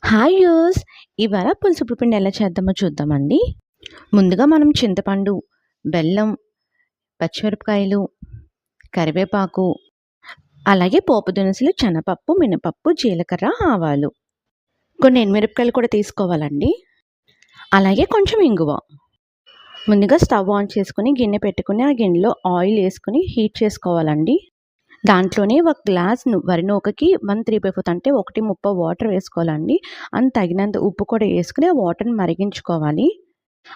Hi use ఇవాళ పులుసు పిండి ఎలా చేద్దామో చూద్దామండి. ముందుగా మనం చింతపండు, బెల్లం, పచ్చిమిరపకాయలు, కరివేపాకు, అలాగే పోపు దినుసులు, శనగపప్పు, మినపప్పు, జీలకర్ర, ఆవాలు, కొన్ని ఎండుమిరపకాయలు కూడా తీసుకోవాలండి. అలాగే కొంచెం ఇంగువ. ముందుగా స్టవ్ ఆన్ చేసుకుని గిన్నె పెట్టుకుని ఆ గిన్నెలో ఆయిల్ వేసుకుని హీట్ చేసుకోవాలండి. దాంట్లోనే ఒక గ్లాస్ వరి నూకకి 1/3 అంటే 1/3 వాటర్ వేసుకోవాలండి. అండ్ తగినంత ఉప్పు కూడా వేసుకుని ఆ వాటర్ని మరిగించుకోవాలి.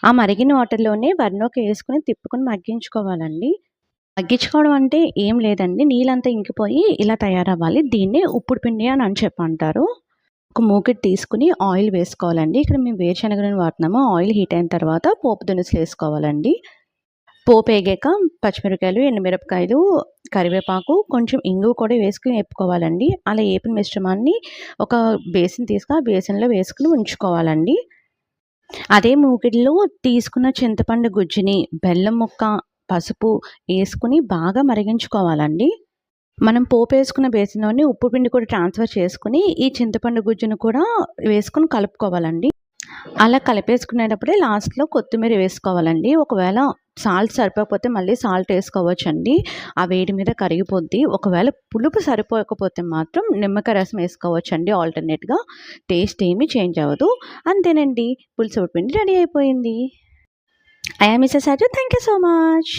ఆ మరిగిన వాటర్లోనే వరి నూక వేసుకుని తిప్పుకొని మగ్గించుకోవాలండి. మగ్గించుకోవడం అంటే ఏం లేదండి, నీళ్ళంతా ఇంకిపోయి ఇలా తయారవ్వాలి. దీన్నే ఉప్పుడు పిండి అని అంటారు. ఒక మూకిడి తీసుకుని ఆయిల్ వేసుకోవాలండి. ఇక్కడ మేము వేరుశనగ నూనె వాడుతున్నాము. ఆయిల్ హీట్ అయిన తర్వాత పోపు దినుసులు వేసుకోవాలండి. పోపు వేగాక పచ్చిమిరపకాయలు, ఎండుమిరపకాయలు, కరివేపాకు, కొంచెం ఇంగువ కూడా వేసుకుని వేపుకోవాలండి. అలా వేపిన మిశ్రమాన్ని ఒక బేసిన్ తీసుకొని ఆ బేసిన్లో వేసుకుని ఉంచుకోవాలండి. అదే మూకిడిలో తీసుకున్న చింతపండు గుజ్జుని, బెల్లం ముక్క, పసుపు వేసుకుని బాగా మరిగించుకోవాలండి. మనం పోపు వేసుకున్న బేసిన్లోని ఉప్పు పిండి కూడా ట్రాన్స్ఫర్ చేసుకుని ఈ చింతపండు గుజ్జును కూడా వేసుకుని కలుపుకోవాలండి. అలా కలిపేసుకునేటప్పుడే లాస్ట్లో కొత్తిమీర వేసుకోవాలండి. ఒకవేళ సాల్ట్ సరిపోకపోతే మళ్ళీ సాల్ట్ వేసుకోవచ్చండి. ఆ వేడి మీద కరిగిపోద్ది. ఒకవేళ పులుపు సరిపోకపోతే మాత్రం నిమ్మకాయ రసం వేసుకోవచ్చండి ఆల్టర్నేట్‌గా. టేస్ట్ ఏమీ చేంజ్ అవ్వదు. అంతేనండి, పులుసు పిండి రెడీ అయిపోయింది. I am Mrs Aju. Thank you so much.